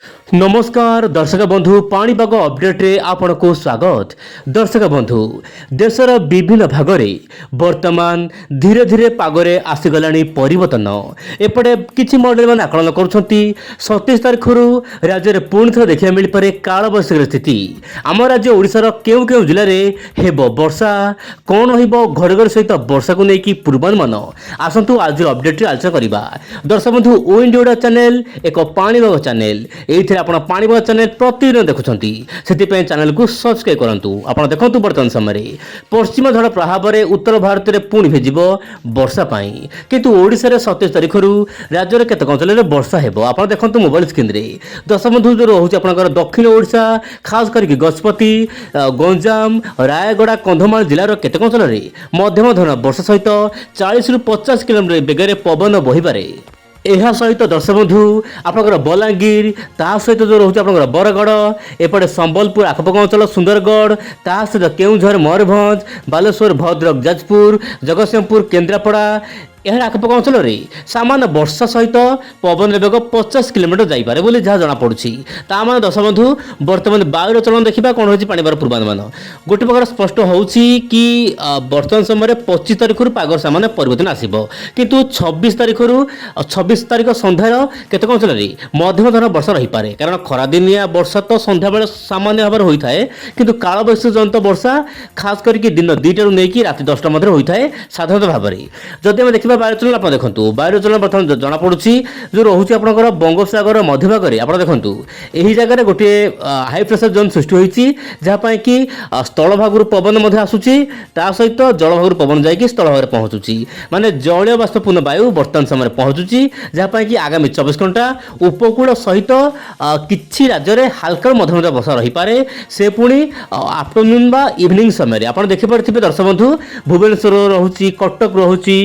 नमस्कार दर्शक बंधु पाणीपाग अपडेट रे आपण को स्वागत। दर्शक बंधु देशर विभिन्न भाग में वर्तमान धीरे धीरे पागरे आसीगलानी परिवर्तन। एपटे किछि मॉडल मान आकलन करुछंती 27 तारिख रु राज्य में पुणी थे देखा मिल पारे कालबैशाखी स्थिति। आम राज्य ओडिशार केउ केउ जिले में हेबो वर्षा कौन होइबो घड़घड़ी सहित वर्षा को लेकिन पूर्वानुमान आसतु आज अपडेट रे आलोचना करबा। दर्शक बंधु ओ इंडिया चैनल एक पाणीपाग चैनल ये आप पाणीपाग चैनल प्रतिदिन देखुंट से चैनल को सब्सक्राइब करूँ। आप देखो बर्तमान समय पश्चिम झड़ प्रभाव में उत्तर भारत में पुणी भेजिब वर्षा किंतु ओडिशा रे 27 तारिख रु राज्य में केतक अंचल में वर्षा हेबो। आप देखो मोबाइल स्क्रीन रे दर्शक बंधु जो रोचे आप दक्षिण ओडिशा खास करके गजपति गंजाम रायगड़ा कंधमाल जिलार केतक अंचल में मध्यम धरण वर्षा सहित 40 रु 50 किलोमीटर बेगर पवन बहिपारे। यह सहित दर्शक बंधु आपंकर बलांगीर ता सहित जो रोचे आप बरगढ़ एपटे संबलपुर आखपाख अंचल सुंदरगढ़ ता सहित केउझर मयूरभंज बालेश्वर भद्रक जाजपुर जगतसिंहपुर केन्द्रापड़ा यह आखपाख अंचल में सामान्य वर्षा सहित पवन बेग 50 किलोमीटर जापे बोली जहाँ जमापड़ी। तामान दर्शक बंधु बर्तमान वायुर चलन देखा कौन हो पाणीपाग पूर्वानुमान गोटे प्रकार स्पष्ट होउछि कि बर्तमान समय 25 तारिख रु पागर सामान्य परिवर्तन आसिबो किंतु 26 तारिख रु 26 तारिख संध्यार केतक अंचल में मध्यम धरण वर्षा रही पारे कारण खरादिनिया वर्षा तो संध्या बेले सामान्य भाव होता है किंतु कालबैशाखी जनित वर्षा खास करके दिन 2टा नहीं रात 10टा मध्य होता है साधारण भाव में। जदि आम देखा वायुचलन आप देखो वायुचलन बर्तमान जमापड़ी जो रोचे आपंकर बंगोपसागर मध्यभाग में आप देखो यही जगह गोटे हाई प्रेसर जोन सृष्टि होती जहाँपाई कि स्थल भाग पवन आसूसी सहित जल भाग पवन जाकि स्थल भाग पहुँचुची माने जलीय बाष्पूर्ण वायु बर्तमान समय पहुँचुची जहाँपाई कि आगामी 24 घंटा उपकूल सहित किसी राज्य में हाल्का मध्यम वर्षा रही पारे से पुणी आफ्टरनून बा इवनिंग समय आप देखिपे दर्शक बंधु भुवनेश्वर रोचे कटक रोचे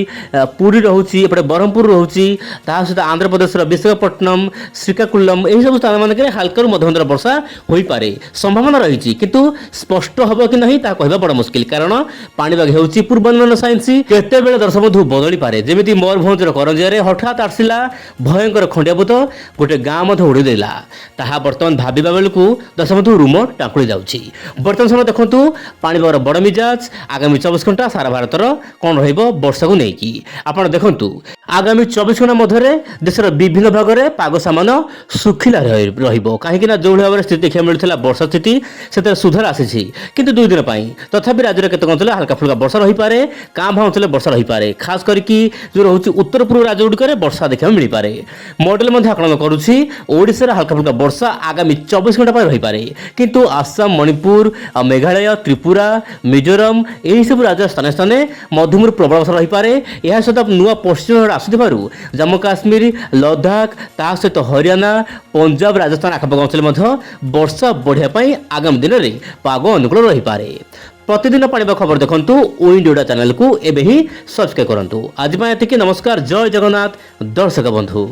पुरी रोचे एपटे ब्रह्मपुर रोचे सहित आंध्र प्रदेश विशाखापट्टनम श्रीकाकुलम यही सब स्थान मानक हाल्का मध्यम वर्षा हो पारे संभावना रही किंतु स्पष्ट हम कि नहीं कहना बड़ मुस्किल कारण पाणीपाग होउछि पूर्वानुमान साइंस केते बेले दर्शक बंधु बदली पारे। जेमिति मयूरभंजर करंजिया हठात आसला भयंकर खंडियाभूत गोटे गाँ उड़ी देला ताहा बर्तमान भाविबा बेलू दर्शक बंधु रूम टाकुड़ी जाउछि। बर्तमान समय देखंतु पाणीपागर बड़ मिजाज आगामी 24 घंटा सारा भारतर कौन रहिबो वर्षा को लेकिन आप देखंतु आगामी 24 घंटा मध्य देशर विभिन्न भाग में पाग सामान्य सुखिला रहिबो कहीं जो भाव में स्थिति देखा मिलता वर्षा स्थिति से सुधार आसी किंतु 2 दिन तथापि राज्य में केतक अंचल हल्का फुल्का वर्षा रही पारे कां भां अंचल वर्षा रही पारे खास करके जो रोचे उत्तर पूर्व राज्य गुड़िक वर्षा देखा मिल पारे। मॉडल आकलन करुच्ची ओडिशा हल्का फुल्का वर्षा आगामी 24 घंटा रही पारे किंतु आसाम मणिपुर मेघालय त्रिपुरा मिजोरम यही सब राज्य स्थान स्थान मध्यम प्रबल वर्षा रही पारे। यह सहित नुआ पश्चिम आसुथिबारु जम्मू काश्मीर लद्दाख ता सहित हरियाणा पंजाब राजस्थान आखपाख अंचल वर्षा बढ़िया आगामी दिन में पाग अनुकूल रही पारे। प्रतिदिन पाणीपाग खबर देखंतु ओ इंडिया चैनल को एबे ही सब्सक्राइब करंतु। आज एतिकी नमस्कार जय जगन्नाथ दर्शक बंधु।